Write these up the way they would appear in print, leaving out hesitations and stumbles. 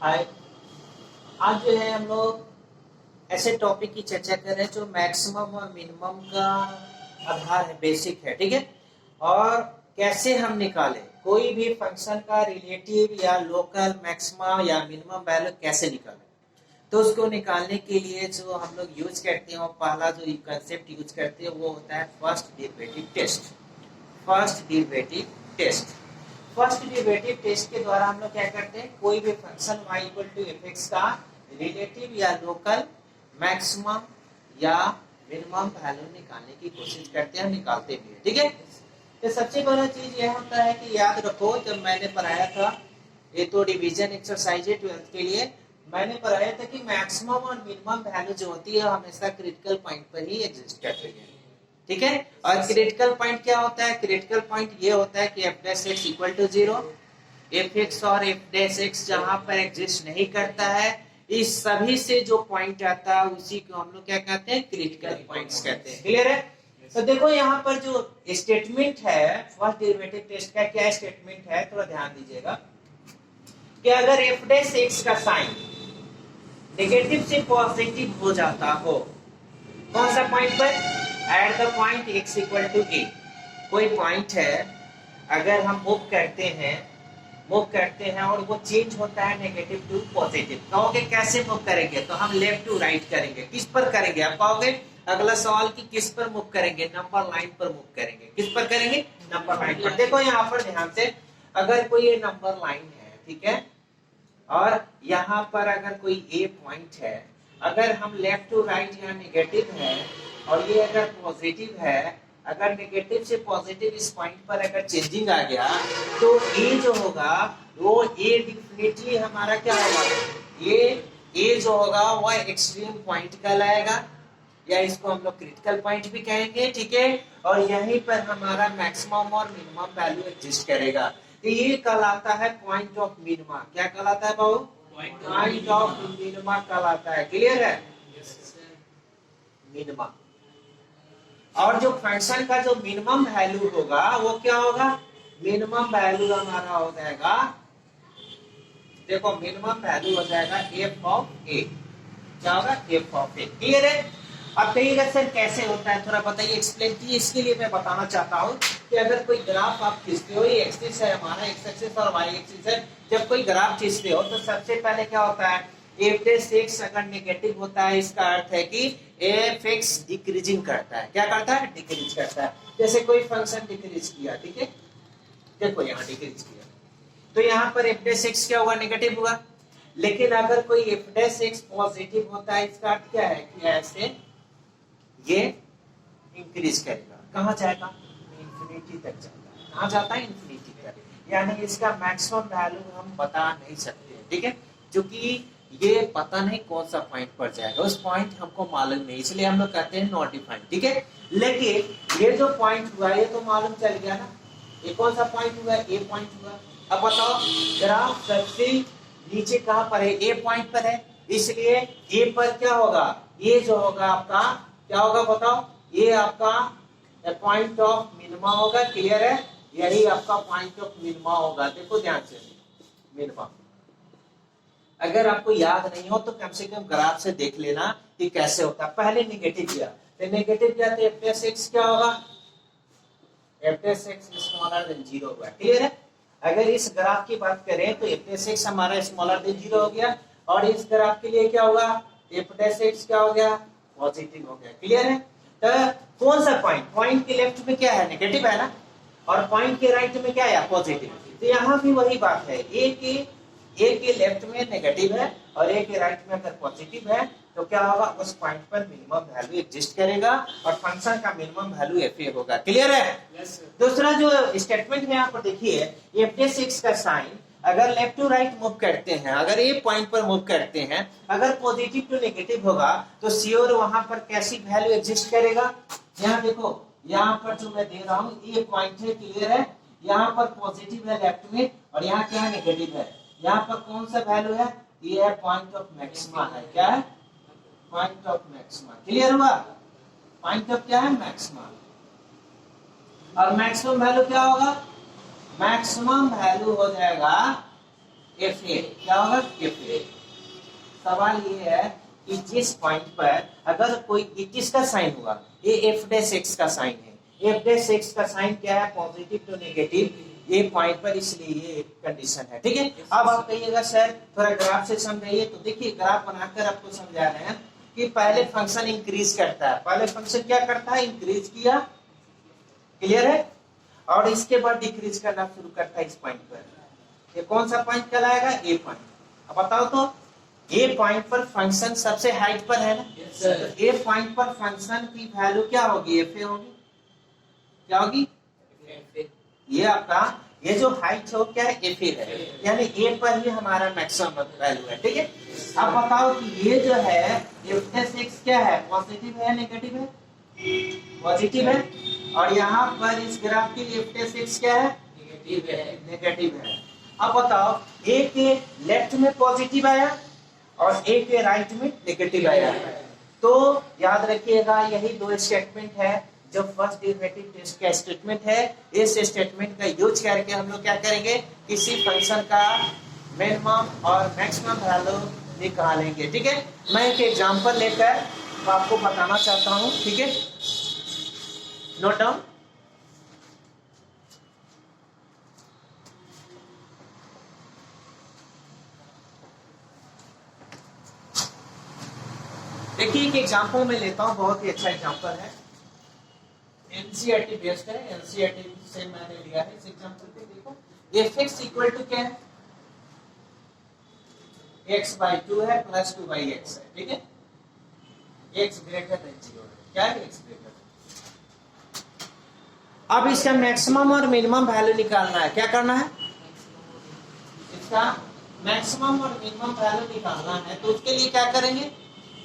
हाय। आज जो है हम लोग ऐसे टॉपिक की चर्चा कर रहे हैं जो मैक्सिमम और मिनिमम का आधार है, बेसिक है, ठीक है। और कैसे हम निकालें कोई भी फंक्शन का रिलेटिव या लोकल मैक्सिमम या मिनिमम वैल्यू कैसे निकालें। तो उसको निकालने के लिए जो हम लोग यूज करते हैं, और पहला जो कंसेप्ट यूज करते हैं वो होता है first derivative test. First derivative test first derivative test के द्वारा हम लोग क्या करते हैं, कोई भी function y equal to f x का रिलेटिव या लोकल मैक्सिमम या मिनिमम वैल्यू निकालने की कोशिश करते हैं, निकालते भी हैं, ठीक है। तो सबसे पहला चीज यह होता है कि याद रखो, जब मैंने पढ़ाया था ये तो डिवीजन एक्सरसाइज है 12th के लिए, मैंने पढ़ाया था कि मैक्सिमम और मिनिमम वैल्यू जो होती है हमेशा क्रिटिकल पॉइंट पर ही एग्जिस्ट करती है, ठीक है। और क्रिटिकल पॉइंट क्या होता है? क्रिटिकल पॉइंट ये होता है कि f dash x equal to 0, f x और एफ डैश एक्स जहां पर एग्जिस्ट नहीं करता है, इस सभी से जो पॉइंट आता है उसी को हम लोग क्या कहते हैं, क्रिटिकल पॉइंट्स कहते हैं। क्लियर है? तो देखो यहाँ पर जो स्टेटमेंट है फर्स्ट डेरिवेटिव टेस्ट का, क्या स्टेटमेंट है थोड़ा ध्यान दीजिएगा कि अगर एफ डैश एक्स का साइन नेगेटिव से पॉजिटिव हो जाता हो, कौन सा पॉइंट पर? At the point x equal to a। कोई पॉइंट है, अगर हम मूव करते हैं और वो चेंज होता है नेगेटिव टू पॉजिटिव, कहोगे कैसे मूव करेंगे? तो हम लेफ्ट टू राइट करेंगे। किस पर करेंगे? आप कहोगे अगला सवाल की किस पर मूव करेंगे? नंबर लाइन पर मूव करेंगे। किस पर करेंगे? नंबर लाइन पर। देखो यहाँ पर ध्यान से, अगर कोई ये नंबर लाइन है, ठीक है, और यहाँ पर अगर कोई ए पॉइंट है, अगर हम लेफ्ट टू राइट यहाँ नेगेटिव है और ये अगर पॉजिटिव है, अगर नेगेटिव से पॉजिटिव इस पॉइंट पर अगर चेंजिंग आ गया तो ए जो होगा वो ए डेफिनेटली हमारा क्या होगा, ये जो होगा वह एक्सट्रीम पॉइंट कहलाएगा, या इसको हम लोग क्रिटिकल पॉइंट भी कहेंगे, ठीक है। और यहीं पर हमारा मैक्सिमम और मिनिमम वैल्यू एग्जिस्ट करेगा। तो ये कहलाता है पॉइंट ऑफ मिनिमा। क्या कहलाता है बाबू? पॉइंट ऑफ मिनिमा कहलाता है। क्लियर है? मिनिमा। और जो फंक्शन का जो मिनिमम वैल्यू होगा वो क्या होगा? मिनिमम वैल्यू हमारा हो जाएगा, देखो मिनिमम वैल्यू हो जाएगा एफ ऑफ ए। क्या होगा? F of A. क्लियर है? अब कहिएगा सर कैसे होता है, थोड़ा बताइए, एक्सप्लेन कीजिए। इसके लिए मैं बताना चाहता हूँ कि अगर कोई ग्राफ आप खींचते हो, ये एक्सिस है हमारा, एक्स एक्सिस और वाई एक्सिस है, जब कोई ग्राफ खींचते हो तो सबसे पहले क्या होता है, एफ डैश एक्स अगर नेगेटिव होता है, इसका अर्थ है कि एफ एक्स डिक्रीजिंग करता है। क्या करता है? डिक्रीज करता है। जैसे कोई फंक्शन डिक्रीज किया, ठीक है, देखो यहाँ डिक्रीज किया, तो यहाँ पर एफ डैश एक्स क्या हुआ? नेगेटिव हुआ। लेकिन अगर कोई एफ डैश एक्स पॉजिटिव होता है, इसका अर्थ क्या है कि ऐसे ये इंक्रीज करेगा। कहाँ जाएगा? इंफिनिटी तक जाएगा। कहाँ जाता है? इंफिनिटी तक। यानी इसका मैक्सिमम वैल्यू हम बता नहीं सकते, ठीक है, क्योंकि ये पता नहीं कौन सा पॉइंट पर जाएगा, उस पॉइंट हमको मालूम नहीं, इसलिए हम लोग कहते हैं नॉट डिफाइंड, ठीक है। लेकिन ये जो पॉइंट हुआ ये तो मालूम चल गया ना, ये कौन सा पॉइंट हुआ? ए पॉइंट हुआ। अब बताओ ग्राफ सबसे नीचे कहाँ पर है? ए पॉइंट पर है, इसलिए ए पर क्या होगा? ये जो होगा आपका क्या होगा बताओ? ये आपका पॉइंट ऑफ मिनिमा होगा। क्लियर है? यही आपका पॉइंट ऑफ मिनिमा होगा। देखो ध्यान से, मिनिमा अगर आपको याद नहीं हो तो कम से कम ग्राफ से देख लेना कि कैसे होता है। पहले नेगेटिव किया, तो नेगेटिव किया तो एफ डैश एक्स क्या होगा? F dash x smaller than 0 होगा। क्लियर है? अगर इस ग्राफ की बात करें तो एफ डैश एक्स हमारा स्मॉलर देन 0 हो गया, और इस ग्राफ के लिए क्या होगा? एफ डैश एक्स क्या हो गया? पॉजिटिव हो गया। क्लियर है? तो कौन सा पॉइंट? पॉइंट के लेफ्ट में क्या है? नेगेटिव है ना, और पॉइंट के राइट में क्या है? पॉजिटिव। तो यहाँ भी वही बात है, ए के लेफ्ट में नेगेटिव है और ए के राइट में अगर पॉजिटिव है तो क्या होगा? उस पॉइंट पर मिनिमम वैल्यू एग्जिस्ट करेगा और फंक्शन का मिनिमम वैल्यू एफ ए होगा। क्लियर है? yes, दूसरा जो स्टेटमेंट में यहाँ पर देखिए, एफ डैश एक्स का साइन अगर लेफ्ट टू राइट मूव करते हैं, अगर ए पॉइंट पर मूव करते हैं, अगर पॉजिटिव टू नेगेटिव होगा तो श्योर वहां पर कैसी वैल्यू एग्जिस्ट करेगा? यहाँ देखो, यहाँ पर जो मैं दे रहा हूँ ये पॉइंट है। क्लियर है? यहाँ पर पॉजिटिव है लेफ्ट में और यहाँ क्या है? नेगेटिव है। यहाँ पर कौन सा वैल्यू है? ये है पॉइंट ऑफ मैक्सिमा है। क्या है? Point of maxima. क्लियर हुआ? पॉइंट ऑफ क्या है? मैक्सिमा। और मैक्सिमम वैल्यू क्या होगा? मैक्सिमम वैल्यू हो जाएगा एफ ए, क्या होगा एफ ए। सवाल ये है कि जिस पॉइंट पर अगर कोई किसका साइन हुआ, ये एफ डैश एक्स का साइन है, एफ डैश एक्स का साइन क्या है, पॉजिटिव टू नेगेटिव, ये पॉइंट पर, इसलिए ये कंडीशन है, ठीक है। अब आप कहिएगा सर थोड़ा ग्राफ से समझाइए, तो देखिए ग्राफ बनाकर आपको समझा रहे हैं कि पहले फंक्शन इंक्रीज करता है, पहले फंक्शन क्या करता है, इंक्रीज किया, क्लियर है, और इसके बाद डिक्रीज करना शुरू करता है इस पॉइंट पर। ये कौन सा पॉइंट कहलाएगा, ए पॉइंट। अब बताओ तो ए पॉइंट पर फंक्शन सबसे हाइट पर है ना, तो ए पॉइंट पर फंक्शन की वैल्यू क्या होगी, एफ ए होगी, क्या होगी, ये आपका ये जो हाइट है वो क्या है, एफ ए है, यानी ए पर ही हमारा मैक्सिमम वैल्यू है, ठीक है। अब बताओ कि ये जो है एफ डैश एक्स क्या है, पॉजिटिव है नेगेटिव है, पॉजिटिव है, और यहाँ पर इस ग्राफ के लिए एफ डैश एक्स क्या है, नेगेटिव है। अब बताओ ए के लेफ्ट में पॉजिटिव आया और ए के राइट में नेगेटिव आया, तो याद रखिएगा यही दो स्टेटमेंट है जो फर्स्ट डेरिवेटिव टेस्ट का स्टेटमेंट है। इस स्टेटमेंट का यूज करके हम लोग क्या करेंगे, किसी फंक्शन का मिनिमम और मैक्सिमम वैल्यू निकालेंगे, ठीक है। मैं एक एग्जांपल लेकर आपको बताना चाहता हूं, ठीक है, नोट डाउन। देखिए एक एग्जांपल मैं लेता हूं, बहुत ही अच्छा एग्जांपल है, एनसीईआरटी बेस्ड है, एनसीईआरटी से मैंने लिया है। इस एग्जांपल पे देखो एफ एक्स इक्वल टू क्या है, x बाई 2 है प्लस 2 बाई एक्स है, ठीक है, x ग्रेटर देन 0 है, क्या है x ग्रेटर। अब इसका मैक्सिमम और मिनिमम वैल्यू निकालना है, क्या करना है, इसका मैक्सिमम और मिनिमम वैल्यू निकालना है, तो उसके लिए क्या करेंगे,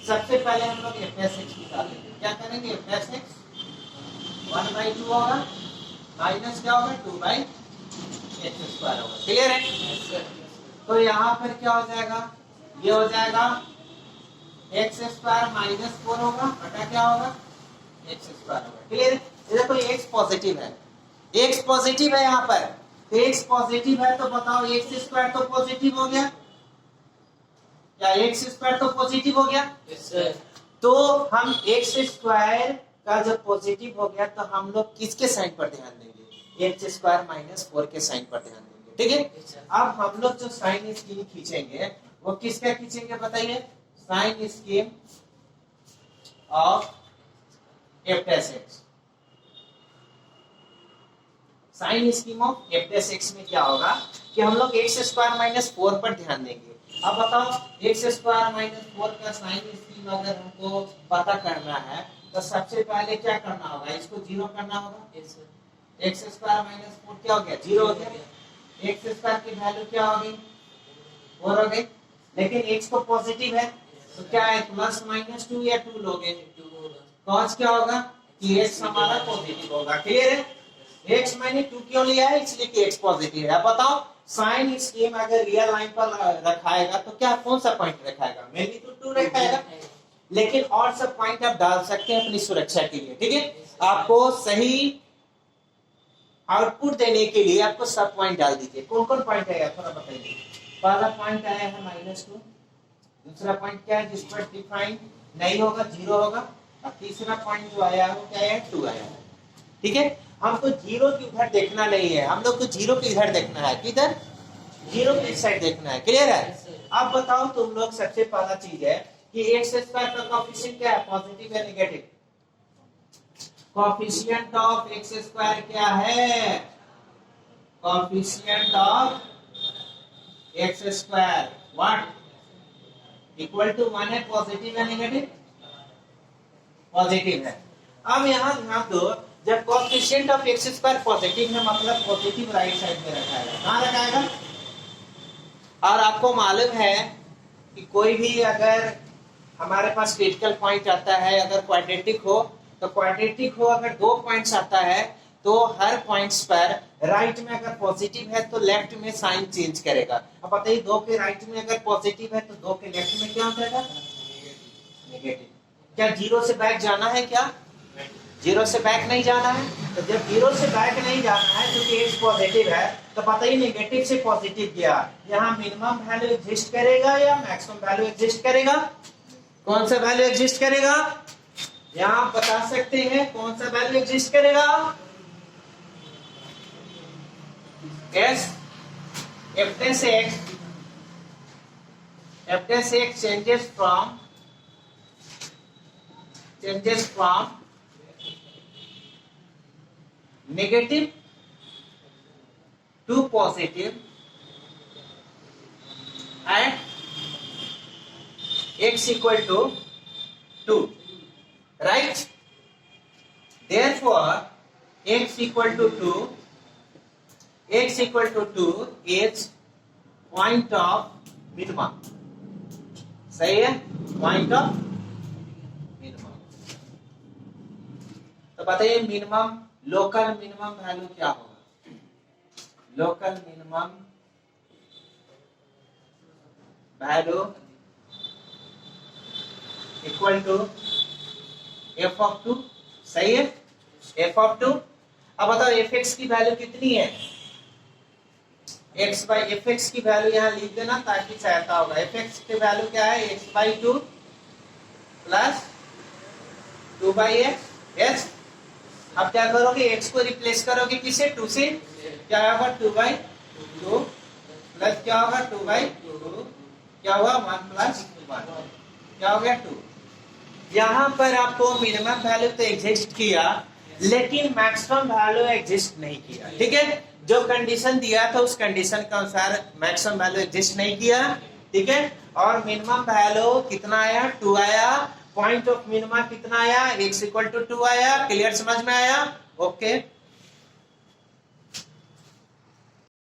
सबसे पहले हम लोग एफ डैश एक्स निकालेंगे, क्या करेंगे, एफ डैश एक्स 1 बाई 2 होगा माइनस क्या होगा 2 बाई एक्स स्क्वायर होगा, क्लियर है। तो यहाँ पर क्या हो जाएगा, ये हो जाएगा एक्स स्क्वायर माइनस 4 होगा बटा क्या होगा, एक्स स्क्वायर होगा, क्लियर है। देखो एक्स पॉजिटिव है, एक्स पॉजिटिव है यहाँ पर, तो एक्स पॉजिटिव है तो बताओ एक्स स्क्वायर तो पॉजिटिव हो गया, क्या एक्स स्क्वायर तो पॉजिटिव हो गया, तो हम एक्स स्क्वायर का जब पॉजिटिव हो गया तो हम लोग किसके साइन पर ध्यान देंगे, एक्स स्क्वायर माइनस 4 के साइन पर ध्यान देंगे, ठीक है। अब हम लोग जो साइन स्कीम खींचेंगे वो किसका खींचेंगे बताइए, sign scheme of f dash x. Sign scheme of f dash x में क्या होगा कि हम लोग एक्स स्क्वायर माइनस 4 पर ध्यान देंगे। अब बताओ एक्स स्क्वायर माइनस 4 का साइन स्कीम अगर हमको पता करना है तो सबसे पहले क्या करना होगा, इसको जीरो करना होगा, एक्स स्क्वायर माइनस 4 क्या हो गया, जीरो हो गया, एक्स स्क्वायर की वैल्यू क्या होगी, 4 हो गई, लेकिन एक्स तो पॉजिटिव है तो क्या है प्लस माइनस 2 या 2 लोगे, कॉस क्या होगा कि एक्स हमारा पॉजिटिव होगा, क्लियर है। एक्स मैंने 2 क्यों लिया है, इसलिए कि एक्स पॉजिटिव है। अब बताओ साइन स्कीम अगर रियल लाइन पर रखाएगा तो क्या कौन सा पॉइंट रखाएगा, मेनली तो 2 रखाएगा, लेकिन और सब पॉइंट आप डाल सकते हैं अपनी सुरक्षा के लिए, ठीक है। आपको सही आउटपुट देने के लिए आपको सब पॉइंट डाल दीजिए, कौन कौन पॉइंट है थोड़ा बताइए। पहला पॉइंट आया है -2, दूसरा पॉइंट क्या है जिस पर डिफाइन नहीं होगा, 0 होगा, और तीसरा पॉइंट जो आया है वो क्या है, 2 आया है, ठीक है। हमको 0 की उधर देखना नहीं है, हम लोग को 0 की इधर देखना है, किधर, 0 की साइड देखना है, क्लियर है। अब बताओ तुम लोग, सबसे पहला चीज है कि एक्स स्क्वायर का कोएफिशिएंट क्या है, पॉजिटिव या negative, coefficient of x square क्या है, coefficient of x square what equal to 1 है, पॉजिटिव या नेगेटिव, पॉजिटिव है। अब यहाँ ध्यान दो, जब coefficient of x square positive है मतलब पॉजिटिव राइट साइड में रखाएगा, कहाँ रखाएगा, और आपको मालूम है कि कोई भी अगर हमारे पास क्रिटिकल पॉइंट आता है, अगर क्वाड्रेटिक हो तो क्वाड्रेटिक हो, अगर 2 पॉइंट्स आता है तो हर पॉइंट्स पर राइट में अगर पॉजिटिव है तो लेफ्ट में साइन चेंज करेगा। अब बताइए 2 के राइट में अगर पॉजिटिव है तो 2 के लेफ्ट में क्या हो जाएगा, नेगेटिव। क्या 0 से बैक जाना है क्या, जीरो से बैक नहीं जाना है, तो जब जीरो से बैक नहीं जाना है क्योंकि x पॉजिटिव है तो पता ही नेगेटिव से पॉजिटिव गया, यहाँ मिनिमम वैल्यू एग्जिस्ट करेगा या मैक्सिमम वैल्यू एग्जिस्ट करेगा? कौन सा वैल्यू एग्जिस्ट करेगा? यहाँ आप बता सकते हैं कौन सा वैल्यू एग्जिस्ट करेगा? As f dash x changes from negative to positive at x equal to 2, right? Therefore x equal to 2 is point of minimum. सही है, point of minimum. तो बताइए मिनिमम लोकल मिनिमम वैल्यू क्या होगा? Local minimum value equal to f of 2, सही है, F of 2। अब बताओ एफ एक्स की वैल्यू कितनी है? एक्स बाई एफ एक्स की वैल्यू यहाँ लिख देना ताकि सहायता होगा। एफ एक्स की वैल्यू क्या है? X by 2 plus 2 by x. अब क्या करोगे? x को रिप्लेस करोगे किसे? 2 से, क्या होगा? 2/2 प्लस क्या होगा? 2/2 क्या हुआ? 1 प्लस 1 क्या हो गया? 2। यहाँ पर आपको मिनिमम वैल्यू तो एग्जिस्ट किया लेकिन मैक्सिमम वैल्यू एग्जिस्ट नहीं किया, ठीक है? जो कंडीशन दिया था उस कंडीशन के अनुसार मैक्सिमम वैल्यू एग्जिस्ट नहीं किया, ठीक है? और मिनिमम वैल्यू कितना आया? 2 आया। पॉइंट ऑफ मिनिमम कितना आया? x इक्वल टू 2 आया। क्लियर, समझ में आया? ओके।